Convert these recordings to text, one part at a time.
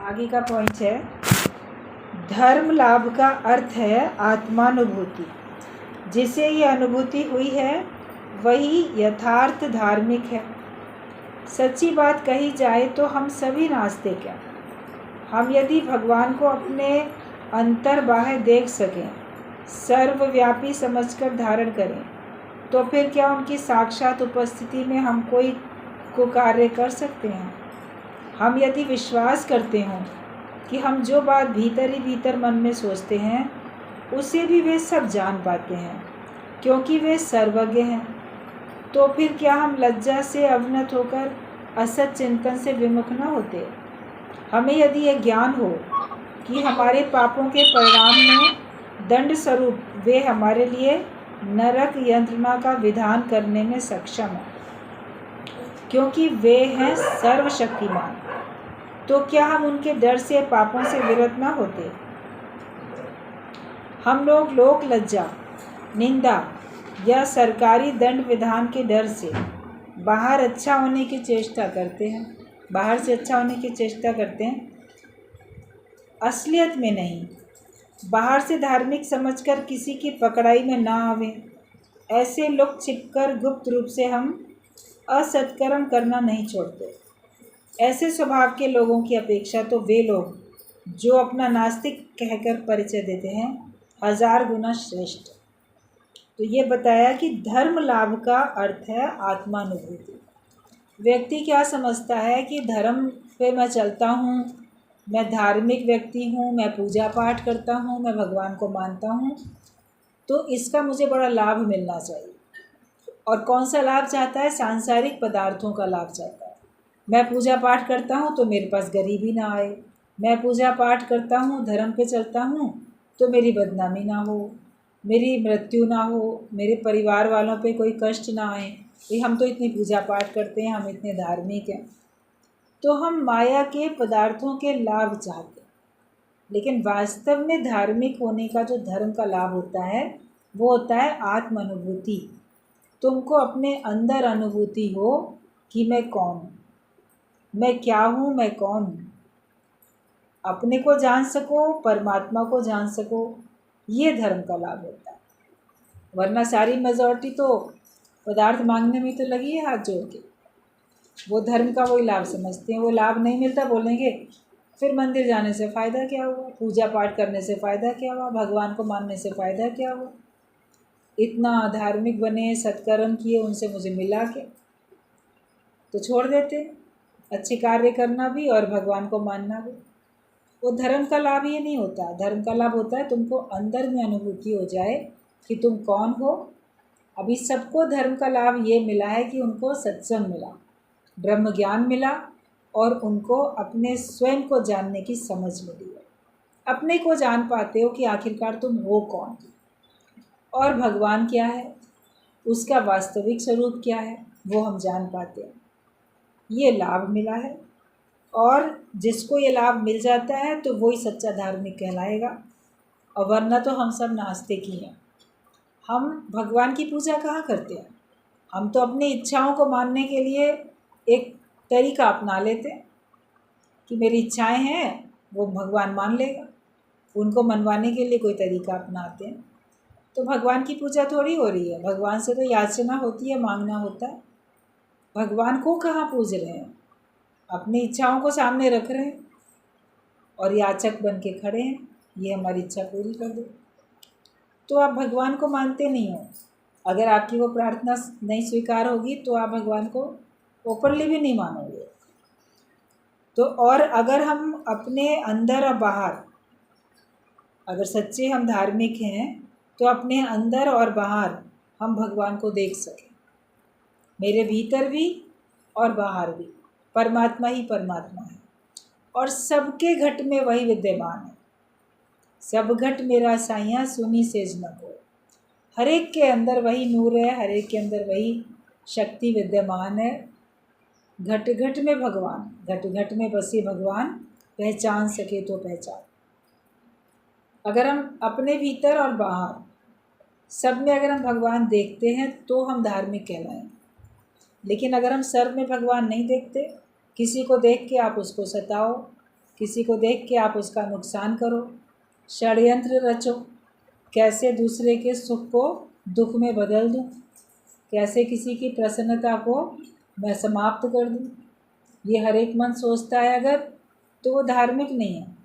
आगे का पॉइंट है, धर्म लाभ का अर्थ है आत्मानुभूति। जिसे ये अनुभूति हुई है वही यथार्थ धार्मिक है। सच्ची बात कही जाए तो हम सभी नास्तिक हैं। हम यदि भगवान को अपने अंतर बाह्य देख सकें, सर्वव्यापी समझकर धारण करें, तो फिर क्या उनकी साक्षात उपस्थिति में हम कोई कुकार्य कर सकते हैं? हम यदि विश्वास करते हों कि हम जो बात भीतर ही भीतर मन में सोचते हैं उसे भी वे सब जान पाते हैं, क्योंकि वे सर्वज्ञ हैं, तो फिर क्या हम लज्जा से अवनत होकर असत चिंतन से विमुख न होते? हमें यदि यह ज्ञान हो कि हमारे पापों के परिणाम में दंड स्वरूप वे हमारे लिए नरक यंत्रणा का विधान करने में सक्षम हैं, क्योंकि वे हैं सर्वशक्तिमान, तो क्या हम उनके डर से पापों से विरत न होते? हम लोग लोक लज्जा, निंदा या सरकारी दंड विधान के डर से बाहर अच्छा होने की चेष्टा करते हैं, बाहर से अच्छा होने की चेष्टा करते हैं, असलियत में नहीं। बाहर से धार्मिक समझकर किसी की पकड़ाई में ना आवे, ऐसे लोग छिपकर गुप्त रूप से हम असत्कर्म करना नहीं छोड़ते। ऐसे स्वभाव के लोगों की अपेक्षा तो वे लोग जो अपना नास्तिक कहकर परिचय देते हैं 1000 गुना श्रेष्ठ। तो ये बताया कि धर्म लाभ का अर्थ है आत्मानुभूति। व्यक्ति क्या समझता है कि धर्म पे मैं चलता हूँ, मैं धार्मिक व्यक्ति हूँ, मैं पूजा पाठ करता हूँ, मैं भगवान को मानता हूँ, तो इसका मुझे बड़ा लाभ मिलना चाहिए। और कौन सा लाभ चाहता है? सांसारिक पदार्थों का लाभ चाहता है। मैं पूजा पाठ करता हूँ तो मेरे पास गरीबी ना आए, मैं पूजा पाठ करता हूँ, धर्म पे चलता हूँ तो मेरी बदनामी ना हो, मेरी मृत्यु ना हो, मेरे परिवार वालों पे कोई कष्ट ना आए। ये हम तो इतनी पूजा पाठ करते हैं, हम इतने धार्मिक हैं, तो हम माया के पदार्थों के लाभ चाहते हैं। लेकिन वास्तव में धार्मिक होने का जो धर्म का लाभ होता है वो होता है आत्म अनुभूति। तुमको अपने अंदर अनुभूति हो कि मैं कौन हूँ, मैं क्या हूँ, मैं कौन हूँ। अपने को जान सको, परमात्मा को जान सको, ये धर्म का लाभ होता है। वरना सारी मेजॉरिटी तो पदार्थ मांगने में तो लगी है हाथ जोड़ के। वो धर्म का वही लाभ समझते हैं। वो लाभ नहीं मिलता बोलेंगे फिर मंदिर जाने से फ़ायदा क्या हुआ, पूजा पाठ करने से फ़ायदा क्या हुआ, भगवान को मानने से फ़ायदा क्या हुआ, इतना धार्मिक बने, सत्कर्म किए, उनसे मुझे मिला के, तो छोड़ देते अच्छे कार्य करना भी और भगवान को मानना भी। वो धर्म का लाभ ये नहीं होता। धर्म का लाभ होता है तुमको अंदर में अनुभूति हो जाए कि तुम कौन हो। अभी सबको धर्म का लाभ ये मिला है कि उनको सत्संग मिला, ब्रह्म ज्ञान मिला और उनको अपने स्वयं को जानने की समझ मिली है। अपने को जान पाते हो कि आखिरकार तुम हो कौन और भगवान क्या है, उसका वास्तविक स्वरूप क्या है, वो हम जान पाते हैं। ये लाभ मिला है और जिसको ये लाभ मिल जाता है तो वही सच्चा धार्मिक कहलाएगा, और वरना तो हम सब नास्तिक ही हैं। हम भगवान की पूजा कहाँ करते हैं? हम तो अपनी इच्छाओं को मानने के लिए एक तरीका अपना लेते हैं कि मेरी इच्छाएं हैं, वो भगवान मान लेगा। उनको मनवाने के लिए कोई तरीका अपनाते हैं। तो भगवान की पूजा थोड़ी हो रही है। भगवान से तो याचना होती है, मांगना होता है। भगवान को कहाँ पूज रहे हैं? अपनी इच्छाओं को सामने रख रहे हैं और याचक बन के खड़े हैं, ये हमारी इच्छा पूरी कर दो। तो आप भगवान को मानते नहीं हो। अगर आपकी वो प्रार्थना नहीं स्वीकार होगी तो आप भगवान को ओपनली भी नहीं मानोगे। तो और अगर हम अपने अंदर और बाहर, अगर सच्चे हम धार्मिक हैं तो अपने अंदर और बाहर हम भगवान को देख सकें। मेरे भीतर भी और बाहर भी परमात्मा ही परमात्मा है और सबके घट में वही विद्यमान है। सब घट मेरा साइया सुनी सेज न को। हर एक के अंदर वही नूर है, हर एक के अंदर वही शक्ति विद्यमान है। घट घट में भगवान, घट घट में बसे भगवान, पहचान सके तो पहचान। अगर हम अपने भीतर और बाहर सब में अगर हम भगवान देखते हैं तो हम धार्मिक कहलाएंगे। लेकिन अगर हम सर्व में भगवान नहीं देखते, किसी को देख के आप उसको सताओ, किसी को देख के आप उसका नुकसान करो, षड्यंत्र रचो, कैसे दूसरे के सुख को दुख में बदल दूं, कैसे किसी की प्रसन्नता को मैं समाप्त कर दूं। ये हर एक मन सोचता है अगर, तो वो धार्मिक नहीं है।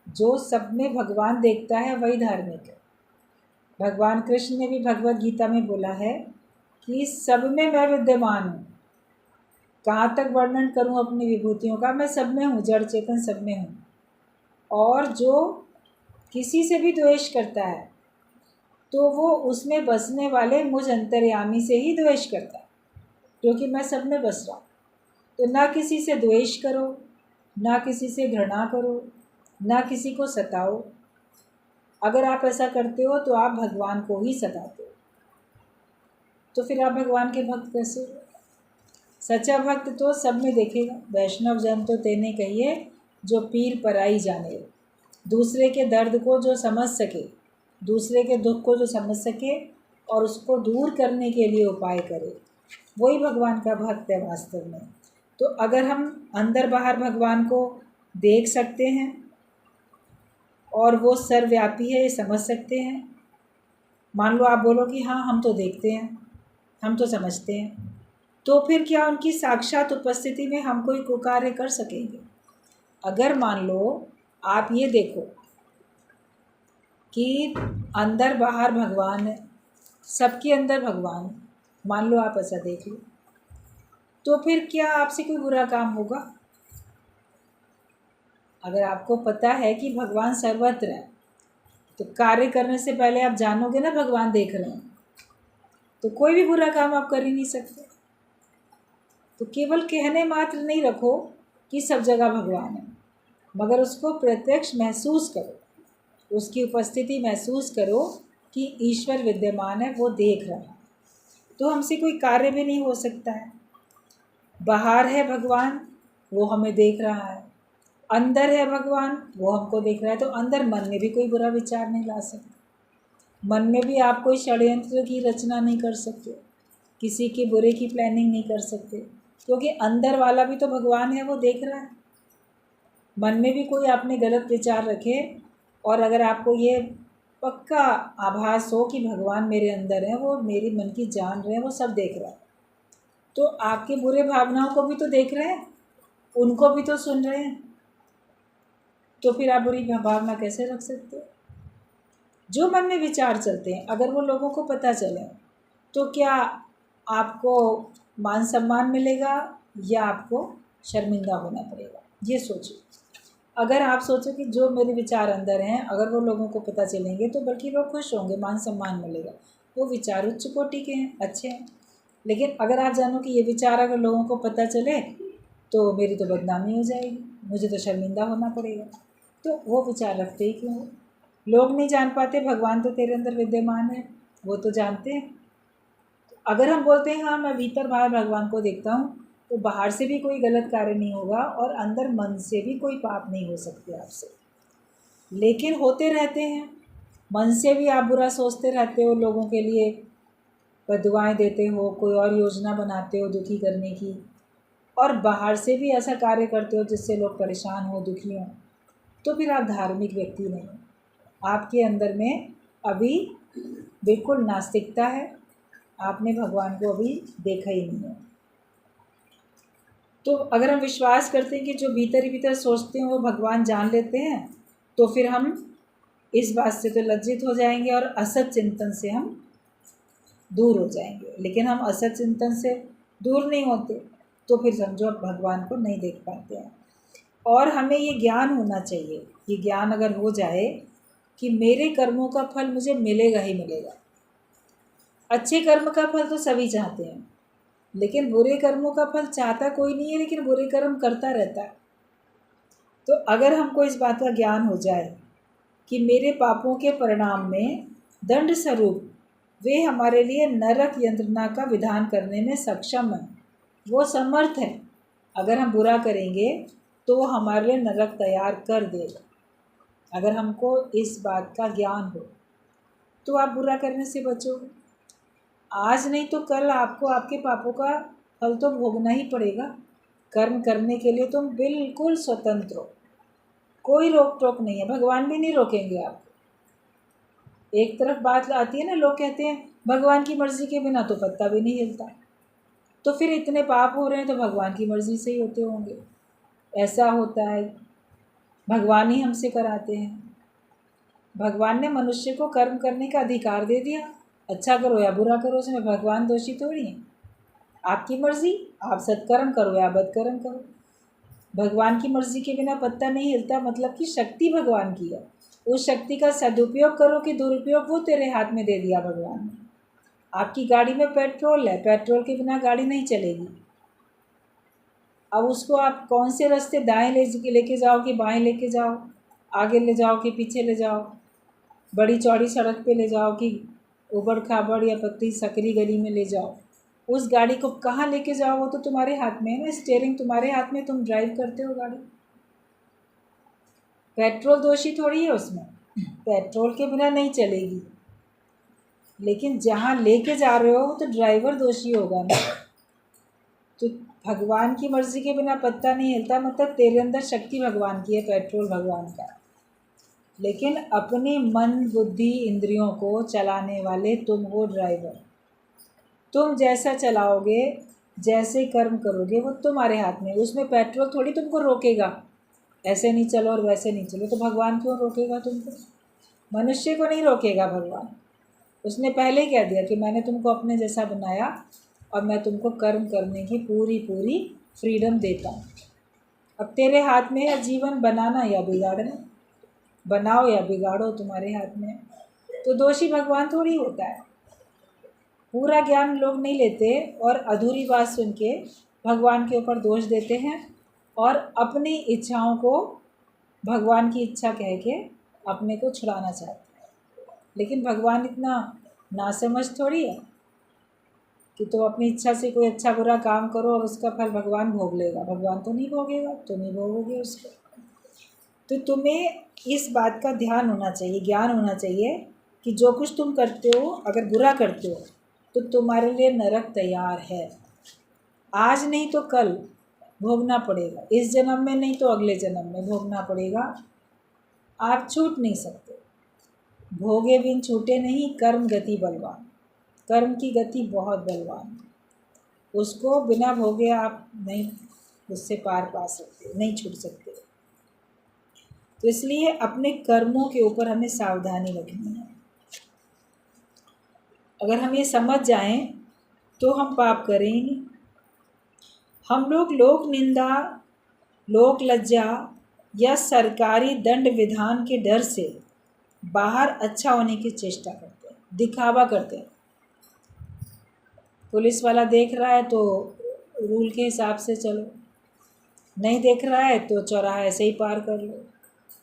जो सब में भगवान देखता है वही धार्मिक है। भगवान कृष्ण ने भी भगवत गीता में बोला है कि सब में मैं विद्यमान हूँ। कहाँ तक वर्णन करूँ अपनी विभूतियों का, मैं सब में हूँ, जड़ चेतन सब में हूँ। और जो किसी से भी द्वेष करता है तो वो उसमें बसने वाले मुझ अंतर्यामी से ही द्वेष करता है, क्योंकि मैं सब में बस रहा हूँ। तो ना किसी से द्वेष करो, ना किसी से घृणा करो, ना किसी को सताओ। अगर आप ऐसा करते हो तो आप भगवान को ही सताते हो। तो फिर आप भगवान के भक्त कैसे हो? सच्चा भक्त तो सब में देखेगा। वैष्णव जन तो तेने कहिए जो पीर पराई जाने, दूसरे के दर्द को जो समझ सके, दूसरे के दुख को जो समझ सके और उसको दूर करने के लिए उपाय करे, वही भगवान का भक्त है वास्तव में। तो अगर हम अंदर बाहर भगवान को देख सकते हैं और वो सर्वव्यापी है ये समझ सकते हैं, मान लो आप बोलो कि हाँ हम तो देखते हैं, हम तो समझते हैं, तो फिर क्या उनकी साक्षात उपस्थिति में हम कोई कार्य कर सकेंगे? अगर मान लो आप ये देखो कि अंदर बाहर भगवान है, सबके अंदर भगवान, मान लो आप ऐसा देख लो, तो फिर क्या आपसे कोई बुरा काम होगा? अगर आपको पता है कि भगवान सर्वत्र है तो कार्य करने से पहले आप जानोगे ना भगवान देख रहे हैं, तो कोई भी बुरा काम आप कर ही नहीं सकते। तो केवल कहने मात्र नहीं रखो कि सब जगह भगवान है, मगर उसको प्रत्यक्ष महसूस करो, उसकी उपस्थिति महसूस करो कि ईश्वर विद्यमान है, वो देख रहा है। तो हमसे कोई कार्य भी नहीं हो सकता है। बाहर है भगवान, वो हमें देख रहा है, अंदर है भगवान, वो हमको देख रहा है। तो अंदर मन में भी कोई बुरा विचार नहीं ला सकते, मन में भी आप कोई षड्यंत्र की रचना नहीं कर सकते, किसी के बुरे की प्लानिंग नहीं कर सकते, क्योंकि अंदर वाला भी तो भगवान है, वो देख रहा है। मन में भी कोई आपने गलत विचार रखे और अगर आपको ये पक्का आभास हो कि भगवान मेरे अंदर है, वो मेरी मन की जान रहे हैं, वो सब देख रहा है, तो आपके बुरे भावनाओं को भी तो देख रहे हैं, उनको भी तो सुन रहे हैं, तो फिर आप बुरी भावना कैसे रख सकते हो? जो मन में विचार चलते हैं अगर वो लोगों को पता चले तो क्या आपको मान सम्मान मिलेगा या आपको शर्मिंदा होना पड़ेगा? ये सोचिए। अगर आप सोचो कि जो मेरे विचार अंदर हैं अगर वो लोगों को पता चलेंगे तो बल्कि लोग खुश होंगे, मान सम्मान मिलेगा, वो विचार उच्च कोटि के हैं, अच्छे हैं। लेकिन अगर आप जानो कि ये विचार अगर लोगों को पता चले तो मेरी तो बदनामी हो जाएगी, मुझे तो शर्मिंदा होना पड़ेगा, तो वो विचार रखते ही क्यों हो? लोग नहीं जान पाते भगवान तो तेरे अंदर विद्यमान है, वो तो जानते हैं। अगर हम बोलते हैं हाँ मैं भीतर बाहर भगवान को देखता हूँ, तो बाहर से भी कोई गलत कार्य नहीं होगा और अंदर मन से भी कोई पाप नहीं हो सकते आपसे। लेकिन होते रहते हैं, मन से भी आप बुरा सोचते रहते हो, लोगों के लिए बदुआएं देते हो, कोई और योजना बनाते हो दुखी करने की, और बाहर से भी ऐसा कार्य करते हो जिससे लोग परेशान हो, दुखी हों, तो फिर आप धार्मिक व्यक्ति नहीं हो। आपके अंदर में अभी बिल्कुल नास्तिकता है, आपने भगवान को अभी देखा ही नहीं है। तो अगर हम विश्वास करते हैं कि जो भीतर ही भीतर सोचते हैं वो भगवान जान लेते हैं, तो फिर हम इस बात से तो लज्जित हो जाएंगे और असत चिंतन से हम दूर हो जाएंगे। लेकिन हम असत चिंतन से दूर नहीं होते तो फिर समझो आप भगवान को नहीं देख पाते हैं। और हमें ये ज्ञान होना चाहिए, ये ज्ञान अगर हो जाए कि मेरे कर्मों का फल मुझे मिलेगा ही मिलेगा। अच्छे कर्म का फल तो सभी चाहते हैं, लेकिन बुरे कर्मों का फल चाहता कोई नहीं है, लेकिन बुरे कर्म करता रहता है। तो अगर हमको इस बात का ज्ञान हो जाए कि मेरे पापों के परिणाम में दंड स्वरूप वे हमारे लिए नरक यंत्रणा का विधान करने में सक्षम है, वो समर्थ है। अगर हम बुरा करेंगे तो वो हमारे लिए नरक तैयार कर देगा। अगर हमको इस बात का ज्ञान हो तो आप बुरा करने से बचोगे। आज नहीं तो कल आपको आपके पापों का फल तो भोगना ही पड़ेगा। कर्म करने के लिए तुम बिल्कुल स्वतंत्र हो, कोई रोक टोक नहीं है, भगवान भी नहीं रोकेंगे आपको। एक तरफ बात आती है ना, लोग कहते हैं भगवान की मर्ज़ी के बिना तो पत्ता भी नहीं हिलता, तो फिर इतने पाप हो रहे हैं तो भगवान की मर्ज़ी से ही होते होंगे। ऐसा होता है, भगवान ही हमसे कराते हैं। भगवान ने मनुष्य को कर्म करने का अधिकार दे दिया, अच्छा करो या बुरा करो, उसमें भगवान दोषी थोड़ी हैं। आपकी मर्ज़ी, आप सत्कर्म करो या बदकर्म करो। भगवान की मर्ज़ी के बिना पत्ता नहीं हिलता, मतलब कि शक्ति भगवान की है। उस शक्ति का सदुपयोग करो कि दुरुपयोग, वो तेरे हाथ में दे दिया भगवान ने। आपकी गाड़ी में पेट्रोल है, पेट्रोल के बिना गाड़ी नहीं चलेगी। अब उसको आप कौन से रास्ते, दाएं लेके जाओ कि बाएं लेके जाओ, आगे ले जाओ कि पीछे ले जाओ, बड़ी चौड़ी सड़क पे ले जाओ कि उबड़ खाबड़ या पतली सकरी गली में ले जाओ, उस गाड़ी को कहाँ लेके जाओ वो तो तुम्हारे हाथ में है ना। स्टीयरिंग तुम्हारे हाथ में, तुम ड्राइव करते हो गाड़ी। पेट्रोल दोषी थोड़ी है उसमें, पेट्रोल के बिना नहीं चलेगी। लेकिन जहाँ लेके जा रहे हो तो ड्राइवर दोषी होगा ना। तो भगवान की मर्ज़ी के बिना पत्ता नहीं हिलता, मतलब तेरे अंदर शक्ति भगवान की है, पेट्रोल भगवान का। लेकिन अपने मन बुद्धि इंद्रियों को चलाने वाले तुम हो ड्राइवर। तुम जैसा चलाओगे, जैसे कर्म करोगे, वो तुम्हारे हाथ में। उसमें पेट्रोल थोड़ी तुमको रोकेगा, ऐसे नहीं चलो और वैसे नहीं चलो, तो भगवान क्यों रोकेगा तुमको? मनुष्य को नहीं रोकेगा भगवान। उसने पहले ही कह दिया कि मैंने तुमको अपने जैसा बनाया और मैं तुमको कर्म करने की पूरी पूरी फ्रीडम देता हूँ। अब तेरे हाथ में है जीवन बनाना या बिगाड़ना, बनाओ या बिगाड़ो, तुम्हारे हाथ में। तो दोषी भगवान थोड़ी होता है। पूरा ज्ञान लोग नहीं लेते और अधूरी बात सुन के भगवान के ऊपर दोष देते हैं और अपनी इच्छाओं को भगवान की इच्छा कह के अपने को छुड़ाना चाहते हैं। लेकिन भगवान इतना नासमझ थोड़ी है कि तुम अपनी इच्छा से कोई अच्छा बुरा काम करो और उसका फल भगवान भोग लेगा। भगवान तो नहीं भोगेगा, तुम ही भोगोगे उसको। तो तुम्हें इस बात का ध्यान होना चाहिए, ज्ञान होना चाहिए कि जो कुछ तुम करते हो, अगर बुरा करते हो तो तुम्हारे लिए नरक तैयार है। आज नहीं तो कल भोगना पड़ेगा, इस जन्म में नहीं तो अगले जन्म में भोगना पड़ेगा। आप छूट नहीं सकते, भोगे बिन छूटे नहीं, कर्म गति बलवान। कर्म की गति बहुत बलवान, उसको बिना भोगे आप नहीं उससे पार पा सकते, नहीं छूट सकते। तो इसलिए अपने कर्मों के ऊपर हमें सावधानी रखनी है। अगर हम ये समझ जाएं तो हम पाप करेंगे। हम लोग लोक निंदा, लोक लज्जा या सरकारी दंड विधान के डर से बाहर अच्छा होने की चेष्टा करते हैं, दिखावा करते हैं। पुलिस वाला देख रहा है तो रूल के हिसाब से चलो, नहीं देख रहा है तो चौराहा ऐसे ही पार कर लो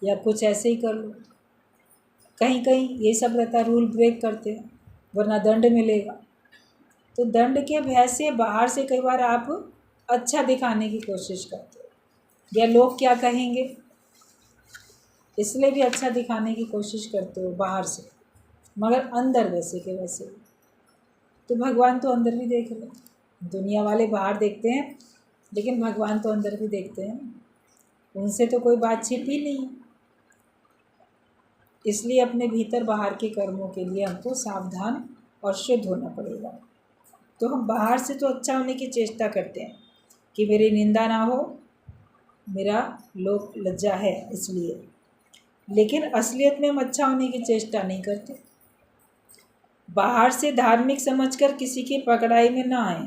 या कुछ ऐसे ही कर लो। कहीं कहीं ये सब रहता है, रूल ब्रेक करते हैं वरना दंड मिलेगा। तो दंड के भय से बाहर से कई बार आप अच्छा दिखाने की कोशिश करते हो, या लोग क्या कहेंगे इसलिए भी अच्छा दिखाने की कोशिश करते हो बाहर से, मगर अंदर वैसे के वैसे। तो भगवान तो अंदर भी देख लो। दुनिया वाले बाहर देखते हैं लेकिन भगवान तो अंदर भी देखते हैं, उनसे तो कोई बात छिपी नहीं। इसलिए अपने भीतर बाहर के कर्मों के लिए हमको सावधान और शुद्ध होना पड़ेगा। तो हम बाहर से तो अच्छा होने की चेष्टा करते हैं कि मेरी निंदा ना हो, मेरा लोक लज्जा है इसलिए, लेकिन असलियत में हम अच्छा होने की चेष्टा नहीं करते। बाहर से धार्मिक समझकर किसी की पकड़ाई में ना आए,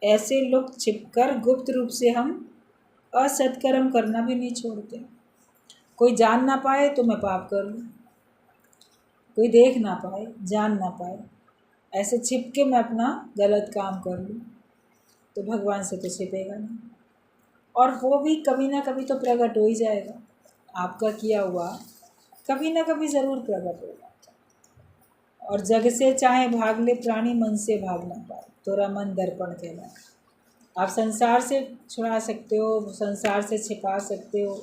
ऐसे लोग छिपकर गुप्त रूप से हम असत्कर्म करना भी नहीं छोड़ते। कोई जान ना पाए तो मैं पाप कर लूँ, कोई देख ना पाए, जान ना पाए, ऐसे छिप के मैं अपना गलत काम कर लूँ, तो भगवान से तो छिपेगा नहीं। और वो भी कभी ना कभी तो प्रकट हो ही जाएगा। आपका किया हुआ कभी ना कभी ज़रूर प्रकट होगा। और जग से चाहे भाग ले प्राणी, मन से भाग ना पाए, तोरा मन दर्पण कहलाए। आप संसार से छुड़ा सकते हो, संसार से छिपा सकते हो,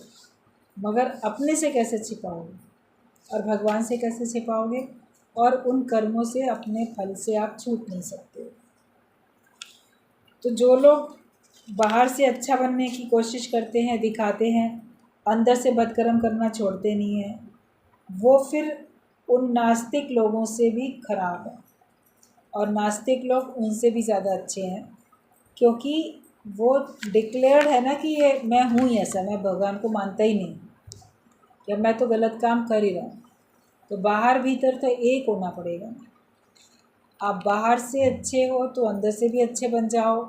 मगर अपने से कैसे छिपाओगे और भगवान से कैसे छिपाओगे? और उन कर्मों से, अपने फल से आप छूट नहीं सकते। तो जो लोग बाहर से अच्छा बनने की कोशिश करते हैं, दिखाते हैं, अंदर से बदकर्म करना छोड़ते नहीं हैं, वो फिर उन नास्तिक लोगों से भी खराब है। और नास्तिक लोग उनसे भी ज़्यादा अच्छे हैं, क्योंकि वो डिक्लेयर्ड है ना कि ये मैं हूँ ही ऐसा, मैं भगवान को मानता ही नहीं, या मैं तो गलत काम कर ही रहा हूँ। तो बाहर भीतर तो एक होना पड़ेगा। आप बाहर से अच्छे हो तो अंदर से भी अच्छे बन जाओ,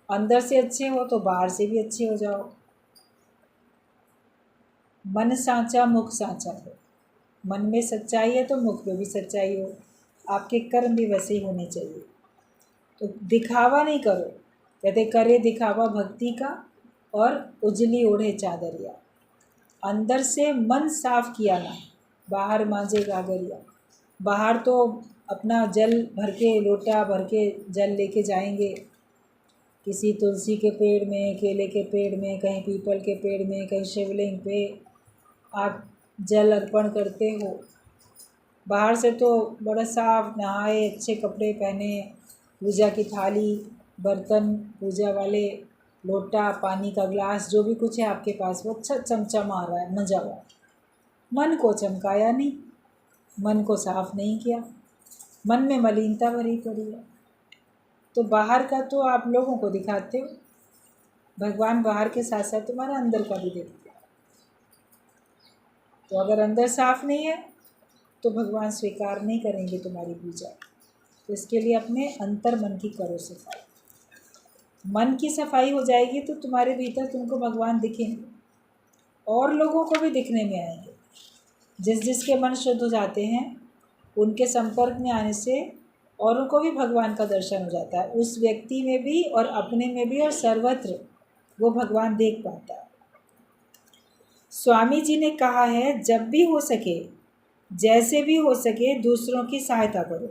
अंदर से अच्छे हो तो बाहर से भी अच्छे हो जाओ। मन सांचा मुख सांचा हो, मन में सच्चाई है तो मुख में भी सच्चाई हो, आपके कर्म भी वैसे ही होने चाहिए। तो दिखावा नहीं करो, कहते करे दिखावा भक्ति का और उजली ओढ़े चादरिया। अंदर से मन साफ किया ना, बाहर मांझे गागरिया। बाहर तो अपना जल भर के, लोटा भर के जल लेके जाएंगे, किसी तुलसी के पेड़ में, केले के पेड़ में, कहीं पीपल के पेड़ में, कहीं शिवलिंग पे आप जल अर्पण करते हो। बाहर से तो बड़ा साफ नहाए, अच्छे कपड़े पहने, पूजा की थाली, बर्तन पूजा वाले, लोटा, पानी का ग्लास, जो भी कुछ है आपके पास वो अच्छा चमचमा रहा है, मजा हुआ। मन को चमकाया नहीं, मन को साफ नहीं किया, मन में मलिनता भरी पड़ी है। तो बाहर का तो आप लोगों को दिखाते हो, भगवान बाहर के साथ साथ तुम्हारा अंदर का भी देखते हैं। तो अगर अंदर साफ नहीं है तो भगवान स्वीकार नहीं करेंगे तुम्हारी पूजा। तो इसके लिए अपने अंतर मन की करो सफाई। मन की सफाई हो जाएगी तो तुम्हारे भीतर तुमको भगवान दिखेंगे और लोगों को भी दिखने में आएंगे। जिसके मन शुद्ध हो जाते हैं उनके संपर्क में आने से औरों को भी भगवान का दर्शन हो जाता है, उस व्यक्ति में भी और अपने में भी और सर्वत्र वो भगवान देख पाता है। स्वामी जी ने कहा है, जब भी हो सके, जैसे भी हो सके, दूसरों की सहायता करो,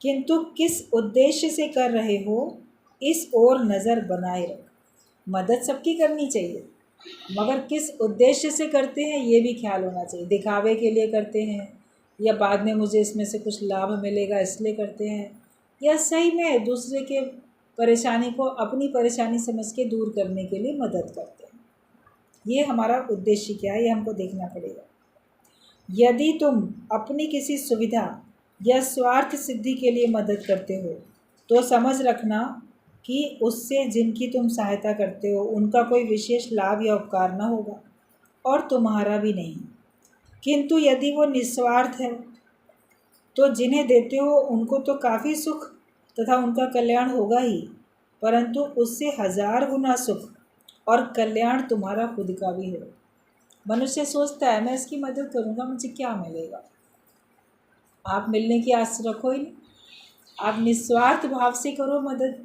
किंतु किस उद्देश्य से कर रहे हो इस ओर नज़र बनाए रख। मदद सबकी करनी चाहिए, मगर किस उद्देश्य से करते हैं ये भी ख्याल होना चाहिए। दिखावे के लिए करते हैं, या बाद में मुझे इसमें से कुछ लाभ मिलेगा इसलिए करते हैं, या सही में दूसरे के परेशानी को अपनी परेशानी समझ के दूर करने के लिए मदद करते हैं। ये हमारा उद्देश्य क्या है, ये हमको देखना पड़ेगा। यदि तुम अपनी किसी सुविधा या स्वार्थ सिद्धि के लिए मदद करते हो तो समझ रखना कि उससे जिनकी तुम सहायता करते हो उनका कोई विशेष लाभ या उपकार न होगा और तुम्हारा भी नहीं। किंतु यदि वो निस्वार्थ है तो जिन्हें देते हो उनको तो काफ़ी सुख तथा उनका कल्याण होगा ही, परंतु उससे 1000 गुना सुख और कल्याण तुम्हारा खुद का भी हो। मनुष्य सोचता है मैं इसकी मदद करूँगा मुझे क्या मिलेगा। आप मिलने की आस रखो ही नहीं, आप निस्वार्थ भाव से करो मदद,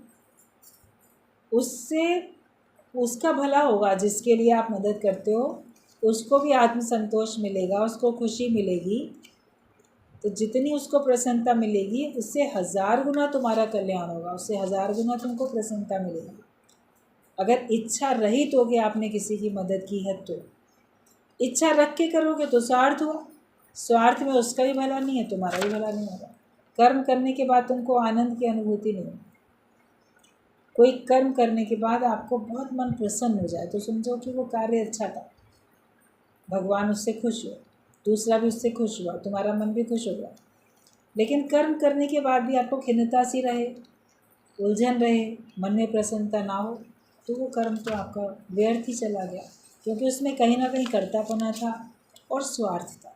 उससे उसका भला होगा। जिसके लिए आप मदद करते हो उसको भी आत्मसंतोष मिलेगा, उसको खुशी मिलेगी। तो जितनी उसको प्रसन्नता मिलेगी उससे 1000 गुना तुम्हारा कल्याण होगा, उससे 1000 गुना तुमको प्रसन्नता मिलेगी। अगर इच्छा रहित हो कि आपने किसी की मदद की है तो इच्छा रख के करोगे तो स्वार्थ हुआ, स्वार्थ में उसका भी भला नहीं है, तुम्हारा भी भला नहीं होगा। कर्म करने के बाद तुमको आनंद की अनुभूति नहीं होगी। कोई कर्म करने के बाद आपको बहुत मन प्रसन्न हो जाए तो समझो कि वो कार्य अच्छा था, भगवान उससे खुश हुआ, दूसरा भी उससे खुश हुआ, तुम्हारा मन भी खुश हो गया। लेकिन कर्म करने के बाद भी आपको खिन्नता सी रहे, उलझन रहे, मन में प्रसन्नता ना हो, तो वो कर्म तो आपका व्यर्थ ही चला गया, क्योंकि उसमें कहीं ना कहीं कर्तापना था और स्वार्थ था।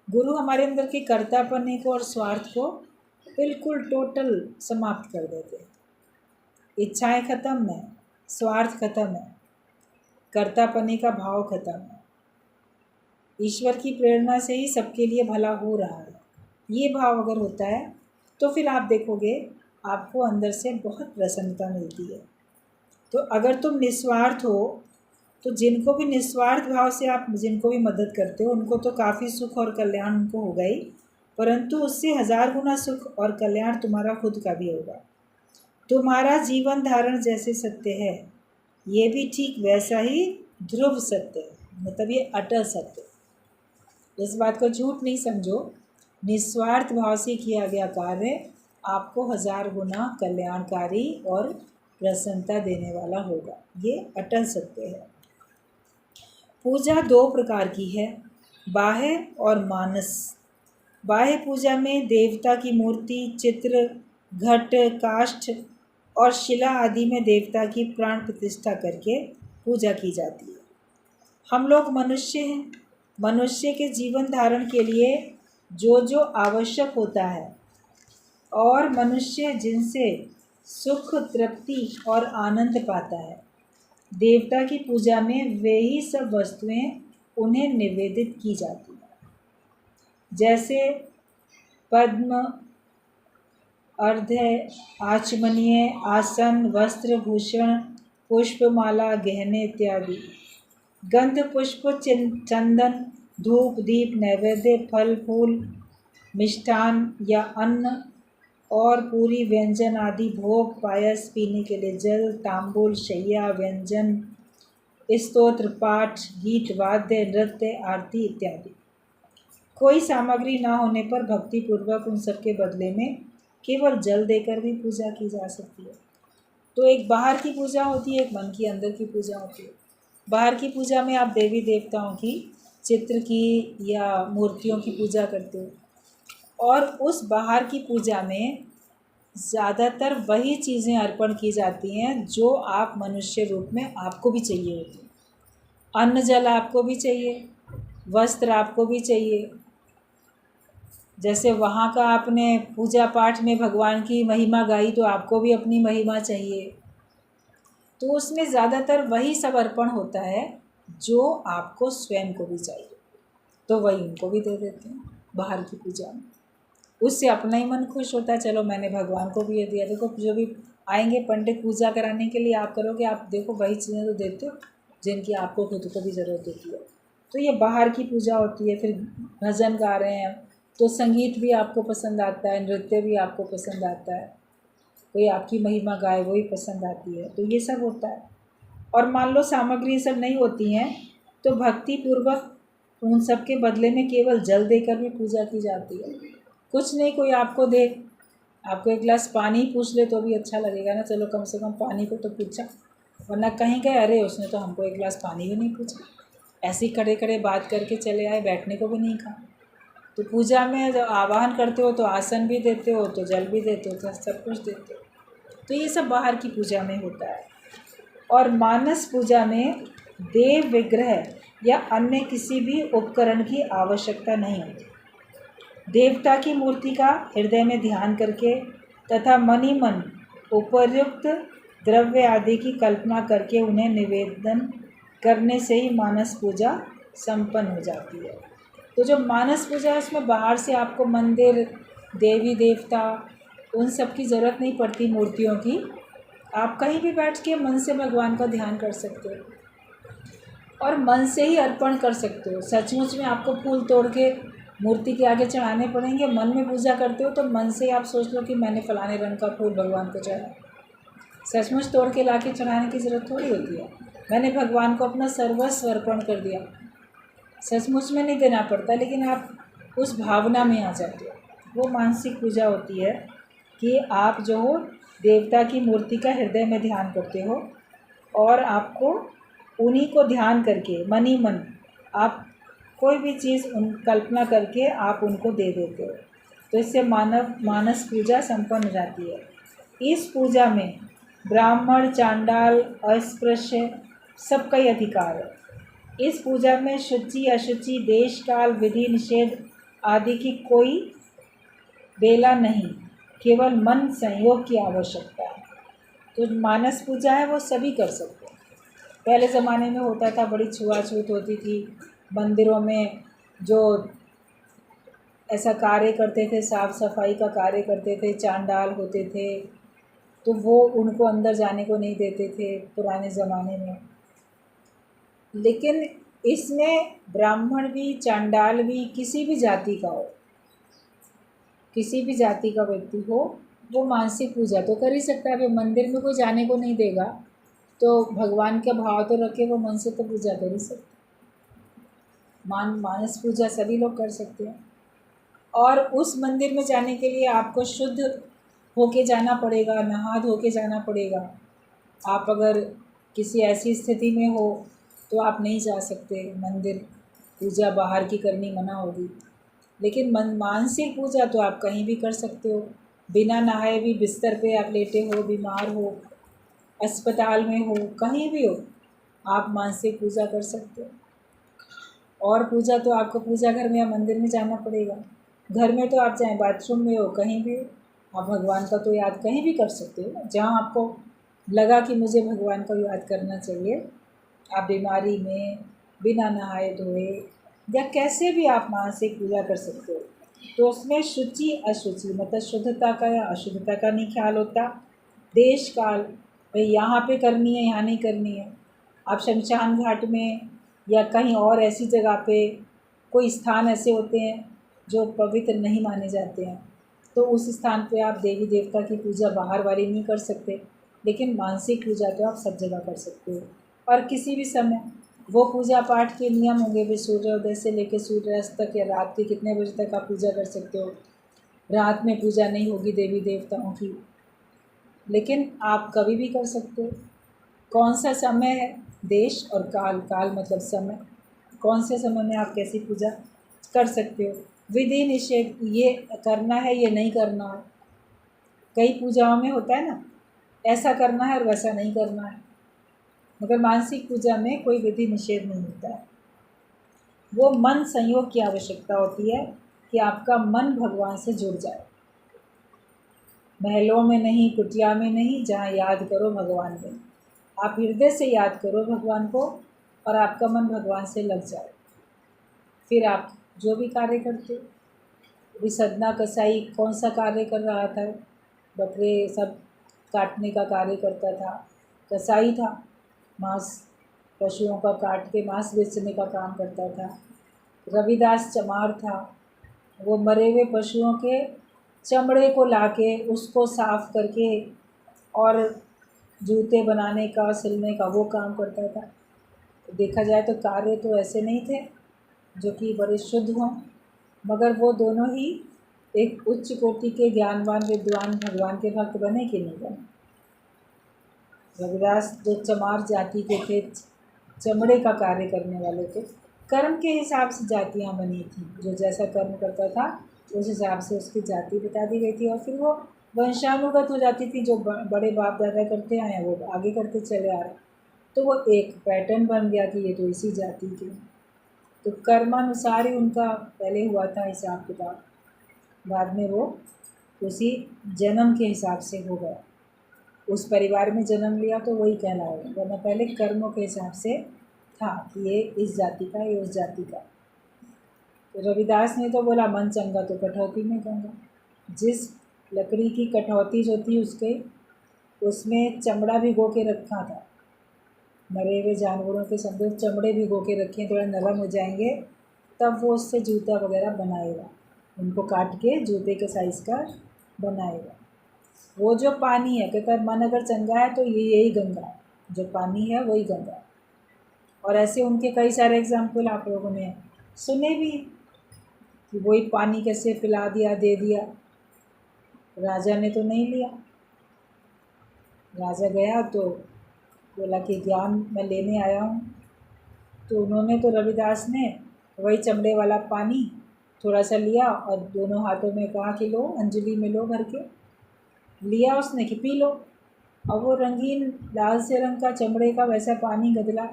गुरु हमारे अंदर के कर्तापने को और स्वार्थ को बिल्कुल टोटल समाप्त कर देते हैं। इच्छाएं खत्म है, स्वार्थ खत्म है, कर्तापने का भाव खत्म है, ईश्वर की प्रेरणा से ही सबके लिए भला हो रहा है। ये भाव अगर होता है तो फिर आप देखोगे आपको अंदर से बहुत प्रसन्नता मिलती है। तो अगर तुम निस्वार्थ हो तो जिनको भी निस्वार्थ भाव से आप जिनको भी मदद करते हो उनको तो काफ़ी सुख और कल्याण उनको होगा ही, परंतु उससे 1000 गुना सुख और कल्याण तुम्हारा खुद का भी होगा। तुम्हारा जीवन धारण जैसे सत्य है ये भी ठीक वैसा ही ध्रुव सत्य है, मतलब ये अटल सत्य। इस बात को झूठ नहीं समझो, निस्वार्थ भाव से किया गया कार्य आपको 1000 गुना कल्याणकारी और प्रसन्नता देने वाला होगा। ये अटल सत्य है। पूजा दो प्रकार की है, बाह्य और मानस। बाह्य पूजा में देवता की मूर्ति, चित्र, घट, काष्ठ और शिला आदि में देवता की प्राण प्रतिष्ठा करके पूजा की जाती है। हम लोग मनुष्य हैं। मनुष्य के जीवन धारण के लिए जो जो आवश्यक होता है और मनुष्य जिनसे सुख, तृप्ति और आनंद पाता है, देवता की पूजा में वे ही सब वस्तुएं उन्हें निवेदित की जाती हैं। जैसे पद्म, अर्घ्य, आचमनीय, आसन, वस्त्र, भूषण, पुष्पमाला, गहने इत्यादि। गंध, पुष्प, चंदन, धूप, दीप, नैवेद्य, फल फूल, मिष्ठान या अन्न और पूरी, व्यंजन आदि भोग, पायस, पीने के लिए जल, तांबूल, शैया, व्यंजन, स्तोत्र, पाठ, गीत, वाद्य, नृत्य, आरती इत्यादि। कोई सामग्री ना होने पर भक्ति पूर्वक उन सब के बदले में केवल जल देकर भी पूजा की जा सकती है। तो एक बाहर की पूजा होती है, एक मन की अंदर की पूजा होती है। बाहर की पूजा में आप देवी देवताओं की, चित्र की या मूर्तियों की पूजा करते हो, और उस बाहर की पूजा में ज़्यादातर वही चीज़ें अर्पण की जाती हैं जो आप मनुष्य रूप में आपको भी चाहिए होती हैं। अन्न जल आपको भी चाहिए, वस्त्र आपको भी चाहिए। जैसे वहाँ का आपने पूजा पाठ में भगवान की महिमा गाई तो आपको भी अपनी महिमा चाहिए। तो उसमें ज़्यादातर वही सब अर्पण होता है जो आपको स्वयं को भी चाहिए, तो वही उनको भी दे देते हैं बाहर की पूजा में। उससे अपना ही मन खुश होता है, चलो मैंने भगवान को भी ये दिया। देखो जो भी आएंगे पंडित पूजा कराने के लिए, आप करोगे, आप देखो वही चीज़ें तो देते हो जिनकी आपको खुद को भी ज़रूरत होती है। तो ये बाहर की पूजा होती है। फिर भजन गा रहे हैं तो संगीत भी आपको पसंद आता है, नृत्य भी आपको पसंद आता है, कोई आपकी महिमा गाए वो ही पसंद आती है, तो ये सब होता है। और मान लो सामग्री ये सब नहीं होती हैं तो भक्ति पूर्वक उन सब के बदले में केवल जल देकर भी पूजा की जाती है। कुछ नहीं, कोई आपको दे, आपको एक गिलास पानी पूछ ले तो भी अच्छा लगेगा ना, चलो कम से कम पानी को तो पूछा। वरना कहीं गए, अरे उसने तो हमको एक गिलास पानी भी नहीं पूछा, ऐसे ही खड़े खड़े बात करके चले आए, बैठने को भी नहीं कहा। तो पूजा में जब आवाहन करते हो तो आसन भी देते हो, तो जल भी देते हो, तो सब कुछ देते हो। तो ये सब बाहर की पूजा में होता है। और मानस पूजा में देव विग्रह या अन्य किसी भी उपकरण की आवश्यकता नहीं होती। देवता की मूर्ति का हृदय में ध्यान करके तथा मन ही मन उपर्युक्त द्रव्य आदि की कल्पना करके उन्हें निवेदन करने से ही मानस पूजा संपन्न हो जाती है। तो जो मानस पूजा है उसमें बाहर से आपको मंदिर, देवी देवता, उन सब की ज़रूरत नहीं पड़ती, मूर्तियों की। आप कहीं भी बैठ के मन से भगवान का ध्यान कर सकते हो और मन से ही अर्पण कर सकते हो। सचमुच में आपको फूल तोड़ के मूर्ति के आगे चढ़ाने पड़ेंगे? मन में पूजा करते हो तो मन से आप सोच लो कि मैंने फलाने रंग का फूल भगवान को चढ़ाया। सचमुच तोड़ के ला के चढ़ाने की ज़रूरत थोड़ी होती है। मैंने भगवान को अपना सर्वस्व अर्पण कर दिया, सचमुच में नहीं देना पड़ता, लेकिन आप उस भावना में आ जाते हो। वो मानसिक पूजा होती है कि आप जो हो देवता की मूर्ति का हृदय में ध्यान करते हो और आपको उन्हीं को ध्यान करके मन ही मन आप कोई भी चीज़ उन कल्पना करके आप उनको दे देते हो। तो इससे मानस पूजा संपन्न हो जाती है। इस पूजा में ब्राह्मण, चांडाल, अस्पृश्य सबका ही अधिकार है। इस पूजा में शुचि, अशुचि, देश, काल, विधि, निषेध आदि की कोई बेला नहीं, केवल मन संयोग की आवश्यकता है। तो मानस पूजा है वो सभी कर सकते हैं। पहले ज़माने में होता था, बड़ी छुआछूत होती थी मंदिरों में, जो ऐसा कार्य करते थे, साफ़ सफाई का कार्य करते थे, चांडाल होते थे, तो वो उनको अंदर जाने को नहीं देते थे पुराने ज़माने में। लेकिन इसमें ब्राह्मण भी, चांडाल भी, किसी भी जाति का हो, किसी भी जाति का व्यक्ति हो, वो मानसिक पूजा तो कर ही सकता है। अभी मंदिर में कोई जाने को नहीं देगा तो भगवान का भाव तो रखे, वो मन से तो पूजा कर ही सकते। मानस पूजा सभी लोग कर सकते हैं। और उस मंदिर में जाने के लिए आपको शुद्ध होके जाना पड़ेगा, नहा धो के जाना पड़ेगा। आप अगर किसी ऐसी स्थिति में हो तो आप नहीं जा सकते मंदिर, पूजा बाहर की करनी मना होगी। लेकिन मानसिक पूजा तो आप कहीं भी कर सकते हो, बिना नहाए भी बिस्तर पे आप लेटे हो, बीमार हो, अस्पताल में हो, कहीं भी हो, आप मानसिक पूजा कर सकते हो। और पूजा तो आपको पूजा घर में या मंदिर में जाना पड़ेगा। घर में तो आप चाहे बाथरूम में हो, कहीं भी हो, आप भगवान का तो याद कहीं भी कर सकते हो। जहाँ आपको लगा कि मुझे भगवान को याद करना चाहिए, आप बीमारी में बिना नहाए धोए या कैसे भी आप मानसिक पूजा कर सकते हो। तो उसमें शुचि अशुचि मतलब शुद्धता का या अशुद्धता का नहीं ख्याल होता। देश काल, भाई यहाँ पे करनी है, यहाँ नहीं करनी है। आप शमशान घाट में या कहीं और ऐसी जगह पे, कोई स्थान ऐसे होते हैं जो पवित्र नहीं माने जाते हैं, तो उस स्थान पे आप देवी देवता की पूजा बाहर वाली नहीं कर सकते। लेकिन मानसिक पूजा तो आप सब जगह कर सकते हो और किसी भी समय। वो पूजा पाठ के नियम होंगे भी, सूर्योदय से लेकर सूर्यास्त तक या रात के कितने बजे तक आप पूजा कर सकते हो। रात में पूजा नहीं होगी देवी देवताओं की, लेकिन आप कभी भी कर सकते हो। कौन सा समय है, देश और काल, काल मतलब समय, कौन से समय में आप कैसी पूजा कर सकते हो। विधि निषेध, ये करना है ये नहीं करना है। कई पूजाओं में होता है ना, ऐसा करना है और वैसा नहीं करना है, मगर मानसिक पूजा में कोई विधि निषेध नहीं होता है। वो मन संयोग की आवश्यकता होती है कि आपका मन भगवान से जुड़ जाए। महलों में नहीं, कुटिया में नहीं, जहाँ याद करो भगवान में। आप हृदय से याद करो भगवान को और आपका मन भगवान से लग जाए, फिर आप जो भी कार्य करते हो। अभी सदना कसाई कौन सा कार्य कर रहा था, बकरे सब काटने का कार्य करता था, कसाई था, मांस पशुओं का काट के मांस बेचने का काम करता था। रविदास चमार था, वो मरे हुए पशुओं के चमड़े को लाके उसको साफ करके और जूते बनाने का, सिलने का वो काम करता था। देखा जाए तो कार्य तो ऐसे नहीं थे जो कि बड़े शुद्ध हों, मगर वो दोनों ही एक उच्च कोटि के ज्ञानवान विद्वान भगवान के भक्त बने कि नहीं बने। रविदास जो चमार जाति के थे, चमड़े का कार्य करने वाले थे, कर्म के हिसाब से जातियाँ बनी थी। जो जैसा कर्म करता था उस हिसाब से उसकी जाति बता दी गई थी और फिर वो वंशानुगत हो जाती थी। जो बड़े बाप दादा करते आए हैं वो आगे करते चले आ रहे, तो वो एक पैटर्न बन गया कि ये तो इसी जाति के। तो कर्मानुसार ही उनका पहले हुआ था हिसाब किताब, बाद में वो उसी जन्म के हिसाब से हो गया। उस परिवार में जन्म लिया तो वही कहलाएगा, वरना पहले कर्मों के हिसाब से था कि ये इस जाति का, ये उस जाति का। तो रविदास ने तो बोला मन चंगा तो कटौती में गंगा। जिस लकड़ी की कटौती जो थी उसमें चमड़ा भिगो के रखा था। मरे हुए जानवरों के समझो चमड़े भिगो के रखे, थोड़ा नरम हो जाएंगे तब वो उससे जूता वगैरह बनाएगा। उनको काट के जूते के साइज़ का बनाएगा। वो जो पानी है, कहता है मन अगर चंगा है तो यही गंगा है, जो पानी है वही गंगा है। और ऐसे उनके कई सारे एग्जाम्पल आप लोगों ने सुने भी कि वही पानी कैसे पिला दिया, दे दिया। राजा ने तो नहीं लिया। राजा गया तो बोला कि ज्ञान मैं लेने आया हूँ। तो उन्होंने तो रविदास ने वही चमड़े वाला पानी थोड़ा सा लिया और दोनों हाथों में कहा कि लो, अंजलि में लो भर के। लिया उसने कि पी लो। और वो रंगीन लाल से रंग का चमड़े का वैसा पानी गदला।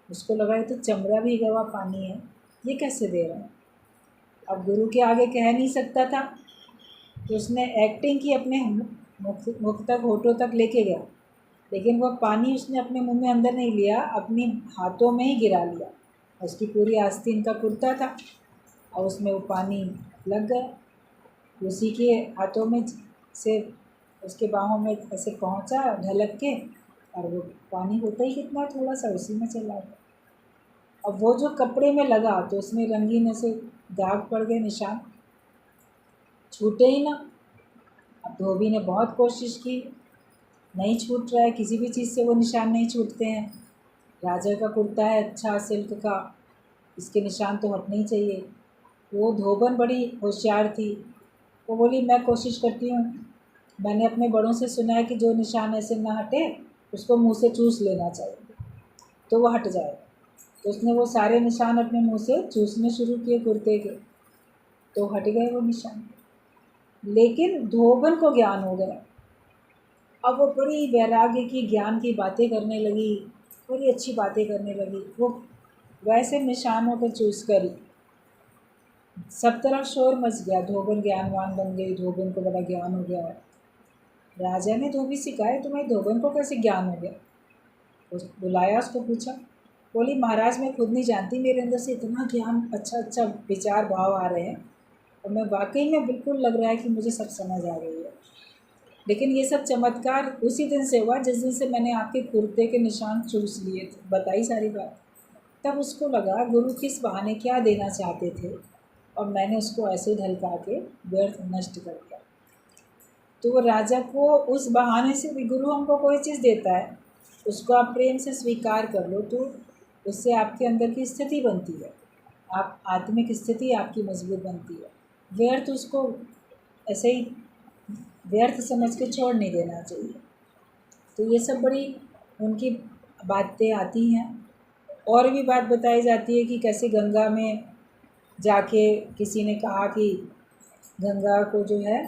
उसको लगा ये तो चमड़ा भी गवा पानी है, ये कैसे दे रहा है। अब गुरु के आगे कह नहीं सकता था तो उसने एक्टिंग की, अपने मुख तक, होठों तक लेके गया, लेकिन वह पानी उसने अपने मुंह में अंदर नहीं लिया, अपने हाथों में ही गिरा लिया। उसकी पूरी आस्तीन का कुर्ता था और उसमें वो पानी लग गया। उसी के हाथों में से उसके बाहों में ऐसे पहुंचा ढलक के, और वो पानी होता ही कितना थोड़ा सा, उसी में चला गया। अब वो जो कपड़े में लगा तो उसमें रंगीन ऐसे दाग पड़ गए, निशान, छूटे ही ना। अब धोबी ने बहुत कोशिश की, नहीं छूट रहा है, किसी भी चीज़ से वो निशान नहीं छूटते हैं। राजा का कुर्ता है अच्छा सिल्क का, इसके निशान तो हटने ही चाहिए। वो धोबन बड़ी होशियार थी, वो बोली मैं कोशिश करती हूँ, मैंने अपने बड़ों से सुना है कि जो निशान ऐसे ना हटे उसको मुंह से चूस लेना चाहिए तो वो हट जाए। तो उसने वो सारे निशान अपने मुंह से चूसने शुरू किए कुर्ते के, तो हट गए वो निशान। लेकिन धोबन को ज्ञान हो गया। अब वो बड़ी वैराग्य की ज्ञान की बातें करने लगी, बड़ी अच्छी बातें करने लगी। वो वैसे निशानों को चूस कर सब तरफ शोर मच गया, धोबन ज्ञानवान बन गई, धोबन को बड़ा ज्ञान हो गया। राजा ने धोबी से कहा, तुम्हें धोबन को कैसे ज्ञान हो गया? बुलाया, उसको पूछा। बोली, महाराज मैं खुद नहीं जानती, मेरे अंदर से इतना ज्ञान, अच्छा अच्छा विचार भाव आ रहे हैं और मैं वाकई में बिल्कुल लग रहा है कि मुझे सब समझ आ गई है। लेकिन ये सब चमत्कार उसी दिन से हुआ जिस दिन से मैंने आपके कुर्ते के निशान चूस लिए थे, बताई सारी बात। तब उसको लगा गुरु किस बहाने क्या देना चाहते थे और मैंने उसको ऐसे ढलका के व्यर्थ नष्ट कर दिया। तो वो राजा को उस बहाने से भी, गुरु हमको कोई चीज़ देता है उसको आप प्रेम से स्वीकार कर लो तो उससे आपके अंदर की स्थिति बनती है, आप आत्मिक स्थिति आपकी मजबूत बनती है। व्यर्थ उसको ऐसे ही व्यर्थ समझ के छोड़ नहीं देना चाहिए। तो ये सब बड़ी उनकी बातें आती हैं। और भी बात बताई जाती है कि कैसे गंगा में जाके किसी ने कहा कि गंगा को जो है,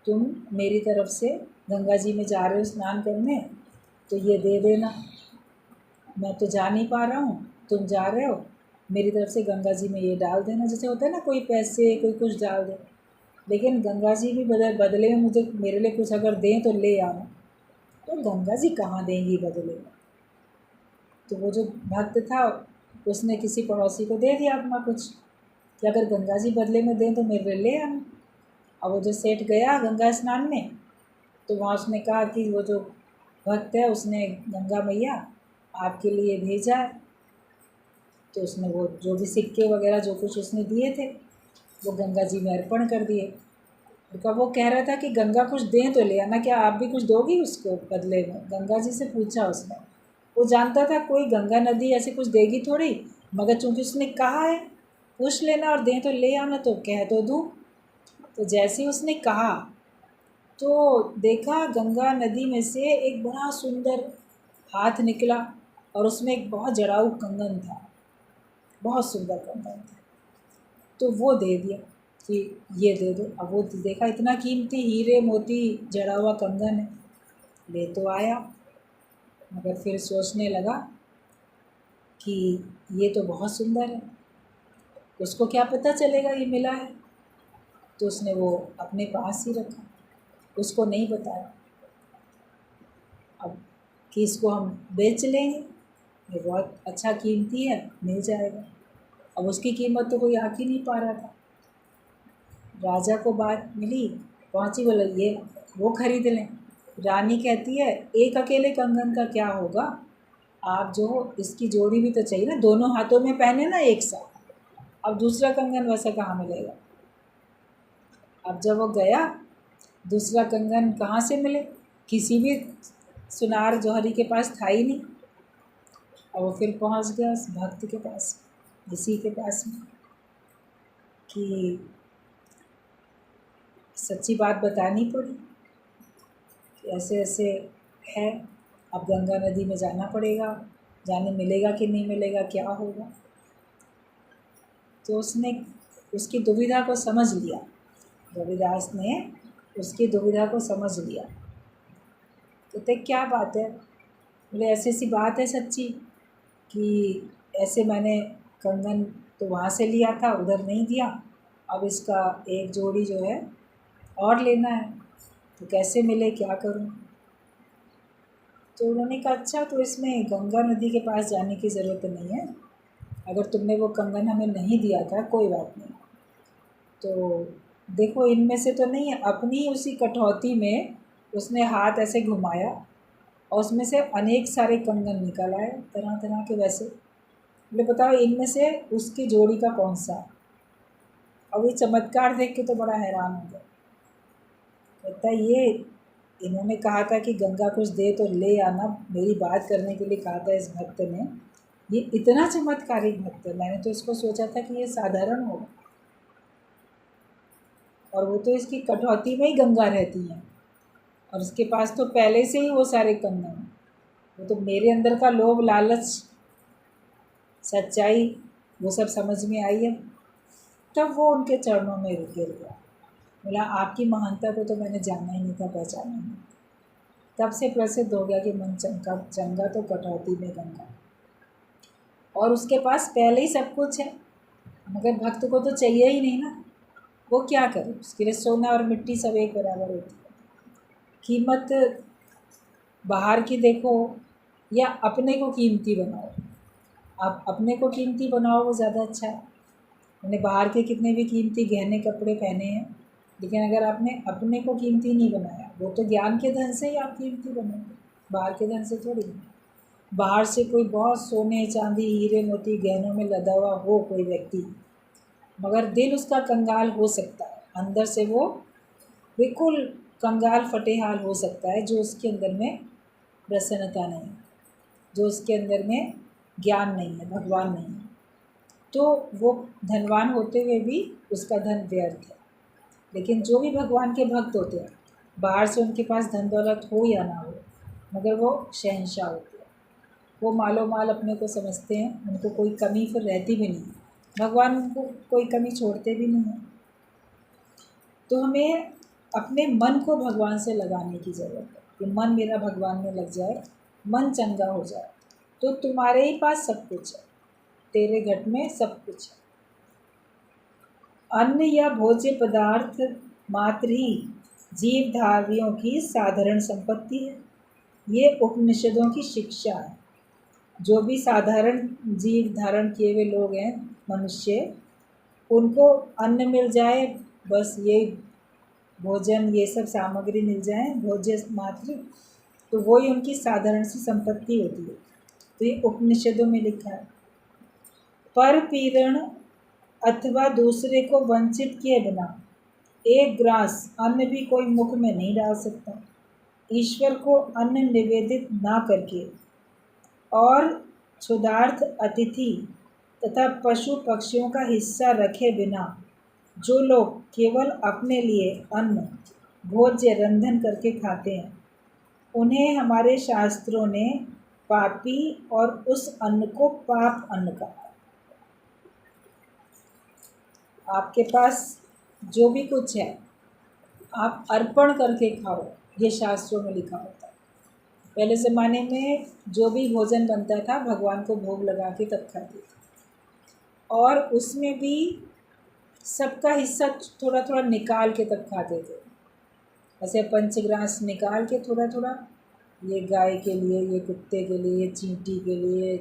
तुम मेरी तरफ से गंगा जी में जा रहे हो स्नान करने तो ये दे देना, मैं तो जा नहीं पा रहा हूँ, तुम जा रहे हो, मेरी तरफ से गंगा जी में ये डाल देना। जैसे होता है ना, कोई पैसे कोई कुछ डाल दे, लेकिन गंगा जी भी बदले में मुझे मेरे लिए कुछ अगर दें तो ले आना। तो गंगा जी कहाँ देंगी बदले में? तो वो जो भक्त था उसने किसी पड़ोसी को दे दिया अपना कुछ कि अगर गंगा जी बदले में दें तो मेरे लिए ले आना। और वो जो सेठ गया गंगा स्नान में तो वहाँ उसने कहा कि वो जो भक्त है उसने गंगा मैया आपके लिए भेजा है। तो उसने वो जो भी सिक्के वगैरह जो कुछ उसने दिए थे वो गंगा जी में अर्पण कर दिए। तो वो कह रहा था कि गंगा कुछ दें तो ले आना, क्या आप भी कुछ दोगी उसको बदले में? गंगा जी से पूछा उसने। वो जानता था कोई गंगा नदी ऐसे कुछ देगी थोड़ी, मगर चूंकि उसने कहा है पूछ लेना और दें तो ले आना, तो कह तो दूँ। तो जैसे उसने कहा तो देखा गंगा नदी में से एक बड़ा सुंदर हाथ निकला और उसमें एक बहुत जड़ाऊ कंगन था, बहुत सुंदर कंगन था। तो वो दे दिया कि ये दे दो। अब वो देखा इतना कीमती हीरे मोती जड़ा हुआ कंगन है, ले तो आया, मगर फिर सोचने लगा कि ये तो बहुत सुंदर है, उसको क्या पता चलेगा ये मिला है। तो उसने वो अपने पास ही रखा, उसको नहीं बताया अब कि इसको हम बेच लेंगे, ये बहुत अच्छा कीमती है, मिल जाएगा। अब उसकी कीमत तो कोई आँख ही नहीं पा रहा था। राजा को बात मिली, पहुँची, बोला ये वो खरीद लें। रानी कहती है एक अकेले कंगन का क्या होगा, आप जो इसकी जोड़ी भी तो चाहिए ना, दोनों हाथों में पहने ना एक साथ, अब दूसरा कंगन वैसा कहाँ मिलेगा। अब जब वो गया दूसरा कंगन कहाँ से मिले, किसी भी सुनार जौहरी के पास था ही नहीं। और वो फिर पहुँच गया उस भक्त के पास, इसी के पास में, कि सच्ची बात बतानी पड़ी कि ऐसे ऐसे है, अब गंगा नदी में जाना पड़ेगा, जाने मिलेगा कि नहीं मिलेगा, क्या होगा। तो उसने उसकी दुविधा को समझ लिया, रविदास ने उसकी दुविधा को समझ लिया। कहते क्या बात है? बोले ऐसी ऐसी बात है सच्ची कि ऐसे मैंने कंगन तो वहाँ से लिया था, उधर नहीं दिया, अब इसका एक जोड़ी जो है और लेना है, तो कैसे मिले, क्या करूं? तो उन्होंने कहा अच्छा, तो इसमें गंगा नदी के पास जाने की ज़रूरत नहीं है, अगर तुमने वो कंगन हमें नहीं दिया था कोई बात नहीं, तो देखो इनमें से तो नहीं है, अपनी उसी कठौती में उसने हाथ ऐसे घुमाया और उसमें से अनेक सारे कंगन निकल आए तरह तरह के। वैसे बोले बताओ इनमें से उसकी जोड़ी का कौन सा? और ये चमत्कार देख के तो बड़ा हैरान हो गया। कहता ये इन्होंने कहा था कि गंगा कुछ दे तो ले आना, मेरी बात करने के लिए कहा था इस भक्त ने, ये इतना चमत्कारिक भक्त है, मैंने तो इसको सोचा था कि ये साधारण होगा, और वो तो इसकी कटौती में ही गंगा रहती है और उसके पास तो पहले से ही वो सारे कंगन हैं। वो तो मेरे अंदर का लोभ, लालच, सच्चाई, वो सब समझ में आई है। तब वो उनके चरणों में गिर गया। बोला आपकी महानता को तो मैंने जाना ही नहीं था, पहचाना ही नहीं। तब से प्रसिद्ध हो गया कि मन चंगा चंगा तो कटौती में गंगा। और उसके पास पहले ही सब कुछ है, मगर भक्त को तो चाहिए ही नहीं ना। वो क्या करे, उसके लिए सोना और मिट्टी सब एक बराबर होती है। कीमत बाहर की देखो या अपने को कीमती बनाओ। आप अपने को कीमती बनाओ, वो ज़्यादा अच्छा है। मैंने बाहर के कितने भी कीमती गहने कपड़े पहने हैं, लेकिन अगर आपने अपने को कीमती नहीं बनाया, वो तो ज्ञान के धन से ही आप कीमती बनेंगे, बाहर के धन से थोड़ी नहीं। बाहर से कोई बहुत सोने चांदी हीरे मोती गहनों में लदा हुआ हो कोई व्यक्ति, मगर दिल उसका कंगाल हो सकता है, अंदर से वो बिल्कुल कंगाल फटेहाल हो सकता है, जो उसके अंदर में प्रसन्नता नहीं है, जो उसके अंदर में ज्ञान नहीं है, भगवान नहीं है, तो वो धनवान होते हुए भी उसका धन व्यर्थ है। लेकिन जो भी भगवान के भक्त होते हैं, बाहर से उनके पास धन दौलत हो या ना हो, मगर वो शहंशाह होते हैं। वो मालो माल अपने को समझते हैं, उनको कोई कमी फिर रहती भी नहीं। भगवान उनको कोई कमी छोड़ते भी नहीं हैं। तो हमें अपने मन को भगवान से लगाने की ज़रूरत है कि मन मेरा भगवान में लग जाए, मन चंगा हो जाए, तो तुम्हारे ही पास सब कुछ है, तेरे घट में सब कुछ है। अन्न या भोज्य पदार्थ मात्र ही जीवधारियों की साधारण संपत्ति है। ये उपनिषदों की शिक्षा है। जो भी साधारण जीव धारण किए हुए लोग हैं, मनुष्य, उनको अन्न मिल जाए, बस ये भोजन, ये सब सामग्री मिल जाए, भोज्य मात्र, तो वही उनकी साधारण सी संपत्ति होती है। तो ये उपनिषदों में लिखा है। पर पीड़न अथवा दूसरे को वंचित किए बिना एक ग्रास अन्न भी कोई मुख में नहीं डाल सकता। ईश्वर को अन्न निवेदित ना करके और क्षुधार्थ अतिथि तथा पशु पक्षियों का हिस्सा रखे बिना जो लोग केवल अपने लिए अन्न भोज्य रंधन करके खाते हैं, उन्हें हमारे शास्त्रों ने पापी और उस अन्न को पाप अन्न कहा। आपके पास जो भी कुछ है आप अर्पण करके खाओ, ये शास्त्रों में लिखा होता है। पहले ज़माने में जो भी भोजन बनता था, भगवान को भोग लगा के तब खाते थे, और उसमें भी सबका हिस्सा थोड़ा थोड़ा निकाल के तब खाते थे। ऐसे पंचग्रास निकाल के थोड़ा थोड़ा, ये गाय के लिए, ये कुत्ते के लिए, ये चींटी के लिए,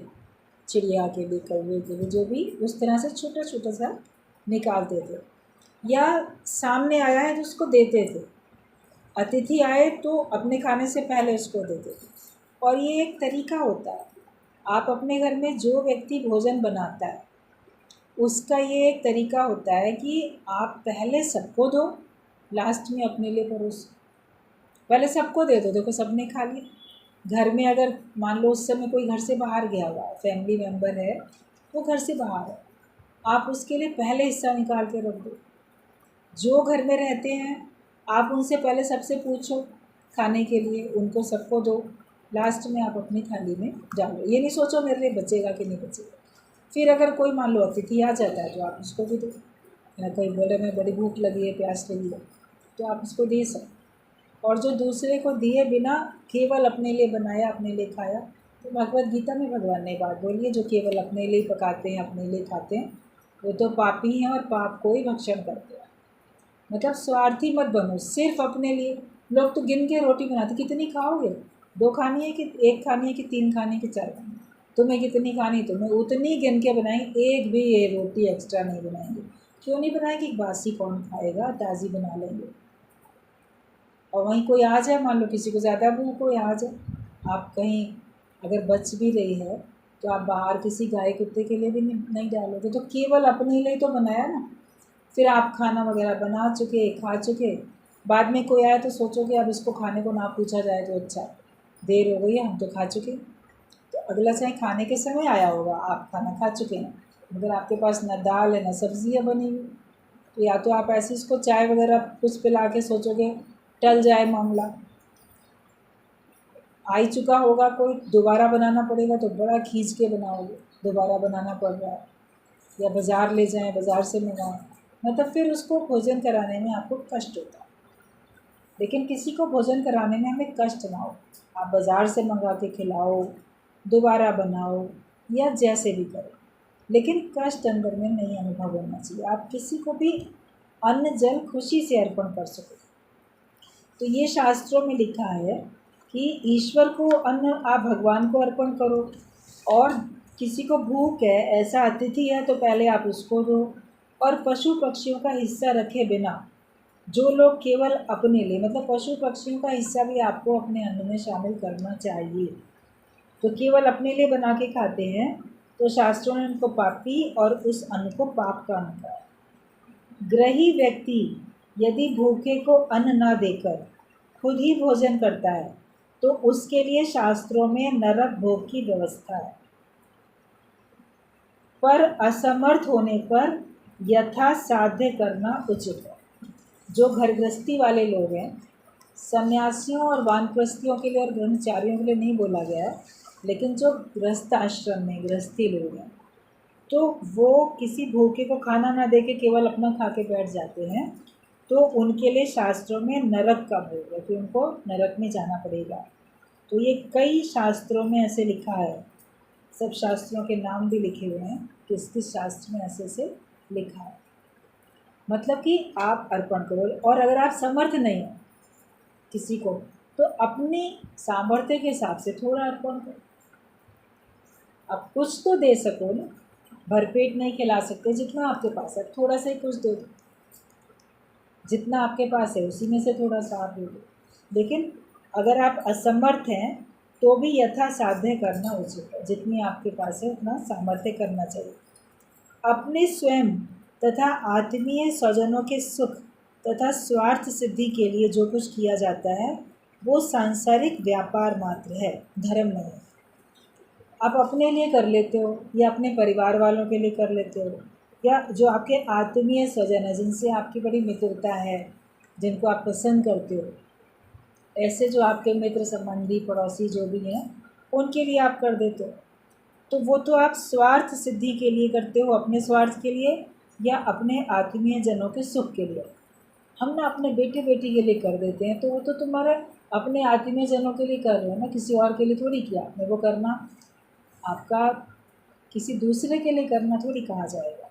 चिड़िया के लिए, कौवे के लिए, जो भी उस तरह से छोटा छोटा सा निकालते थे, या सामने आया है तो उसको देते थे। अतिथि आए तो अपने खाने से पहले उसको देते थे। और ये एक तरीका होता है, आप अपने घर में जो व्यक्ति भोजन बनाता है उसका ये एक तरीका होता है कि आप पहले सबको दो, लास्ट में अपने लिए परोसो। पहले सबको दे दो, देखो सबने खा लिया। घर में अगर मान लो उस समय कोई घर से बाहर गया हुआ है, फैमिली मेम्बर है, वो घर से बाहर है, आप उसके लिए पहले हिस्सा निकाल के रख दो। जो घर में रहते हैं आप उनसे पहले सबसे पूछो खाने के लिए, उनको सबको दो, लास्ट में आप अपनी थाली में डालो। ये नहीं सोचो मेरे लिए बचेगा कि नहीं बचेगा। फिर अगर कोई मान लो अतिथि आ जाता है तो आप उसको भी दो, या कोई बोले मैं बड़ी भूख लगी है, प्यास लगी है, तो आप उसको दे सकते। और जो दूसरे को दिए बिना केवल अपने लिए बनाया, अपने लिए खाया, तो भगवद गीता में भगवान ने बात बोली है, जो केवल अपने लिए पकाते हैं, अपने लिए खाते हैं, वो तो पापी हैं और पाप को ही भक्षण करते हैं। मतलब स्वार्थी मत बनो, सिर्फ अपने लिए। लोग तो गिन के रोटी बनाते, कितनी खाओगे, 2 खानी है कि 1 खानी है कि 3 खानी है कि 4 खानी है, तुम्हें कितनी खानी, तुम्हें उतनी गिन के बनाएंगे, एक भी ये रोटी एक्स्ट्रा नहीं बनाएंगे। क्यों नहीं बनाएंगे, बासी कौन खाएगा, ताज़ी बना लेंगे। और वहीं कोई आ जाए, मान लो किसी को ज़्यादा भूख हो, आ जाए, आप कहीं अगर बच भी रही है तो आप बाहर किसी गाय कुत्ते के लिए भी नहीं डालोगे, तो केवल अपने लिए तो बनाया ना। फिर आप खाना वगैरह बना चुके, खा चुके, बाद में कोई आए तो सोचोगे अब इसको खाने को ना पूछा जाए तो अच्छा, देर हो गई है, हम तो खा चुके। तो अगला चाहे खाने के समय आया होगा, आप खाना खा चुके हैं, मगर आपके पास ना दाल है ना सब्जियाँ बनी हुई, तो या तो आप ऐसे इसको चाय वगैरह कुछ पिला के सोचोगे टल जाए मामला। आ ही चुका होगा कोई, दोबारा बनाना पड़ेगा तो बड़ा खींच के बनाओगे, दोबारा बनाना पड़ रहा है, या बाज़ार ले जाएं, बाज़ार से मंगाएं, मतलब फिर उसको भोजन कराने में आपको कष्ट होता है। लेकिन किसी को भोजन कराने में हमें कष्ट ना हो, आप बाज़ार से मंगा के खिलाओ, दोबारा बनाओ, या जैसे भी करो, लेकिन कष्ट अंदर में नहीं अनुभव होना चाहिए। आप किसी को भी अन्न जल खुशी से अर्पण कर सको। तो ये शास्त्रों में लिखा है कि ईश्वर को अन्न आप भगवान को अर्पण करो, और किसी को भूख है, ऐसा अतिथि है, तो पहले आप उसको दो। और पशु पक्षियों का हिस्सा रखे बिना जो लोग केवल अपने लिए, मतलब पशु पक्षियों का हिस्सा भी आपको अपने अन्न में शामिल करना चाहिए। तो केवल अपने लिए बना के खाते हैं तो शास्त्रों ने उनको पापी और उस अन्न को पाप का अन्न कहा। ग्रही व्यक्ति यदि भूखे को अन्न न देकर खुद ही भोजन करता है तो उसके लिए शास्त्रों में नरक भोग की व्यवस्था है। पर असमर्थ होने पर यथा साध्य करना उचित है। जो घर गृहस्थी वाले लोग हैं, सन्यासियों और वानप्रस्थियों के लिए और ब्रह्मचारियों के लिए नहीं बोला गया है, लेकिन जो गृहस्थ आश्रम में गृहस्थी लोग हैं, तो वो किसी भूखे को खाना ना दे के केवल अपना खा के बैठ जाते हैं, तो उनके लिए शास्त्रों में नरक का भोग है कि उनको नरक में जाना पड़ेगा। तो ये कई शास्त्रों में ऐसे लिखा है, सब शास्त्रों के नाम भी लिखे हुए हैं, किस किस शास्त्र में ऐसे से लिखा है। मतलब कि आप अर्पण करो, और अगर आप समर्थ नहीं हो किसी को तो अपने सामर्थ्य के हिसाब से थोड़ा अर्पण करो। आप कुछ तो दे सको ना, भरपेट नहीं खिला सकते, जितना आपके पास है थोड़ा सा ही कुछ दे दो, जितना आपके पास है उसी में से थोड़ा सा आप दे दो। लेकिन अगर आप असमर्थ हैं तो भी यथा साध्य करना उचित है, जितनी आपके पास है उतना सामर्थ्य करना चाहिए। अपने स्वयं तथा आत्मीय स्वजनों के सुख तथा स्वार्थ सिद्धि के लिए जो कुछ किया जाता है वो सांसारिक व्यापार मात्र है, धर्म नहीं है। आप अपने लिए कर लेते हो या अपने परिवार वालों के लिए कर लेते हो, या जो आपके आत्मीय स्वजन है, जिनसे आपकी बड़ी मित्रता है, जिनको आप पसंद करते हो, ऐसे जो आपके मित्र संबंधी पड़ोसी जो भी हैं, उनके लिए आप कर देते हो। तो वो तो आप स्वार्थ सिद्धि के लिए करते हो, अपने स्वार्थ के लिए या अपने आत्मीय जनों के सुख के लिए। हम ना अपने बेटे बेटी के लिए कर देते हैं, तो वो तो तुम्हारे अपने आत्मीय जनों के लिए कर रहे हो ना, किसी और के लिए थोड़ी किया आपने। वो करना आपका किसी दूसरे के लिए करना थोड़ी कहा जाएगा।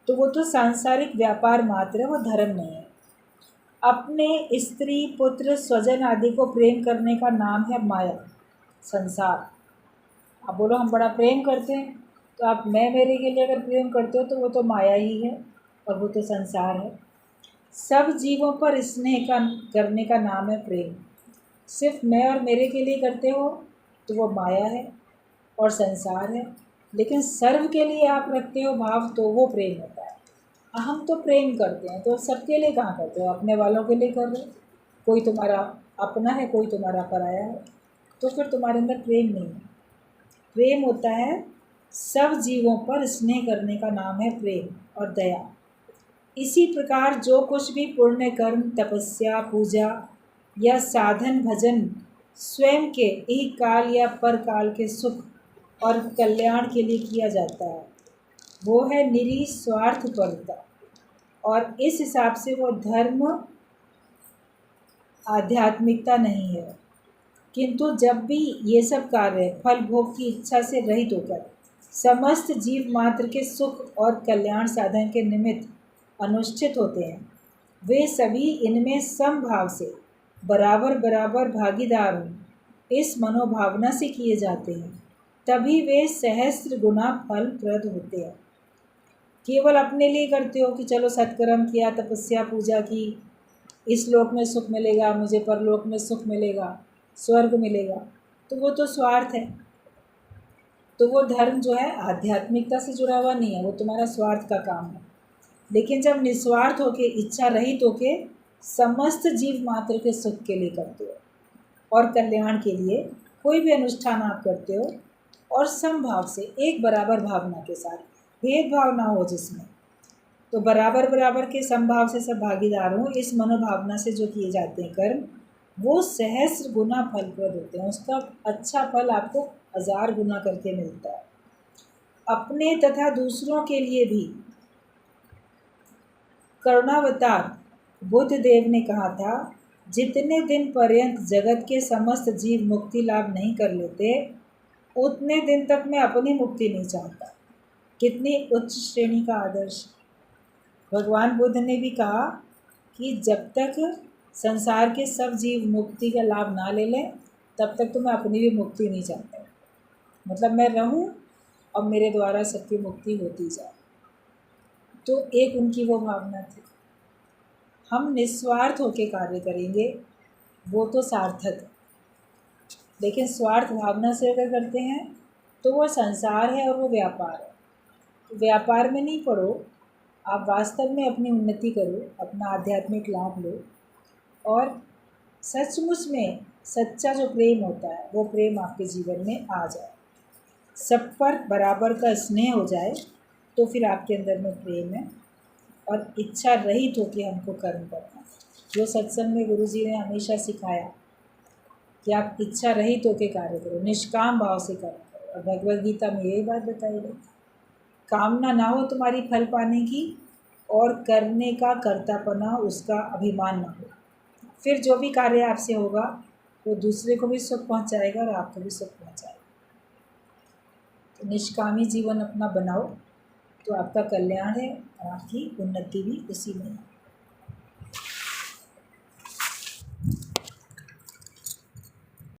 तो वो तो सांसारिक व्यापार मात्र है, वो धर्म नहीं है। अपने स्त्री पुत्र स्वजन आदि को प्रेम करने का नाम है माया, संसार। आप बोलो हम बड़ा प्रेम करते हैं, तो आप मैं मेरे के लिए अगर प्रेम करते हो तो वो तो माया ही है, और वो तो संसार है। सब जीवों पर स्नेह का करने का नाम है प्रेम। सिर्फ मैं और मेरे के लिए करते हो तो वो माया है और संसार है, लेकिन सर्व के लिए आप रखते हो भाव तो वो प्रेम होता है। हम तो प्रेम करते हैं तो सबके लिए कहाँ करते हो, अपने वालों के लिए कर रहे हो। कोई तुम्हारा अपना है, कोई तुम्हारा पराया है, तो फिर तुम्हारे अंदर प्रेम नहीं है। प्रेम होता है सब जीवों पर स्नेह करने का नाम है प्रेम और दया। इसी प्रकार जो कुछ भी पुण्य कर्म, तपस्या, पूजा या साधन भजन स्वयं के एक काल या परकाल के सुख और कल्याण के लिए किया जाता है, वो है निस्वार्थपरता, और इस हिसाब से वो धर्म आध्यात्मिकता नहीं है। किंतु जब भी ये सब कार्य फल भोग की इच्छा से रहित होकर समस्त जीव मात्र के सुख और कल्याण साधन के निमित्त अनुष्ठित होते हैं, वे सभी इनमें समभाव से बराबर बराबर भागीदार हों इस मनोभावना से किए जाते हैं, तभी वे सहस्त्र गुना फलप्रद होते हैं। केवल अपने लिए करते हो कि चलो सत्कर्म किया, तपस्या पूजा की, इस लोक में सुख मिलेगा मुझे, परलोक में सुख मिलेगा, स्वर्ग मिलेगा, तो वो तो स्वार्थ है। तो वो धर्म जो है आध्यात्मिकता से जुड़ा हुआ नहीं है, वो तुम्हारा स्वार्थ का काम है। लेकिन जब निस्वार्थ होके, इच्छा रहित होके समस्त जीव मात्र के सुख के लिए करते हो और कल्याण के लिए कोई भी अनुष्ठान आप करते हो, और समभाव से एक बराबर भावना के साथ, भेदभाव ना हो जिसमें, तो बराबर बराबर के समभाव से सब भागीदार हों, इस मनोभावना से जो किए जाते हैं कर्म, वो सहस्र गुना फलप्रद होते हैं, उसका अच्छा फल आपको 1000 गुना करके मिलता है। अपने तथा दूसरों के लिए भी करुणावतार बुद्ध देव ने कहा था, जितने दिन पर्यंत जगत के समस्त जीव मुक्ति लाभ नहीं कर लेते, उतने दिन तक मैं अपनी मुक्ति नहीं चाहता। कितनी उच्च श्रेणी का आदर्श। भगवान बुद्ध ने भी कहा कि जब तक संसार के सब जीव मुक्ति का लाभ ना ले लें, तब तक तो मैं अपनी भी मुक्ति नहीं चाहता। मतलब मैं रहूं और मेरे द्वारा सबकी मुक्ति होती जाए। तो एक उनकी वो भावना थी। हम निस्वार्थ होकर कार्य करेंगे, वो तो सार्थक है। लेकिन स्वार्थ भावना से अगर करते हैं तो वो संसार है और वो व्यापार है। तो व्यापार में नहीं पड़ो, आप वास्तव में अपनी उन्नति करो, अपना आध्यात्मिक लाभ लो, और सचमुच में सच्चा जो प्रेम होता है वो प्रेम आपके जीवन में आ जाए, सब पर बराबर का स्नेह हो जाए, तो फिर आपके अंदर में प्रेम है। और इच्छा रहित होकर हमको कर्म करना, जो सत्संग में गुरुजी ने हमेशा सिखाया कि आप इच्छा रहित होकर कार्य करो, निष्काम भाव से कर्म करो। और भगवद गीता में यही बात बताई गई, कामना ना हो तुम्हारी फल पाने की, और करने का कर्तापना, उसका अभिमान ना हो, फिर जो भी कार्य आपसे होगा वो दूसरे को भी सुख पहुंचाएगा और आपको भी सुख पहुंचाएगा। तो निष्कामी जीवन अपना बनाओ, तो आपका कल्याण है और आपकी उन्नति भी उसी में है।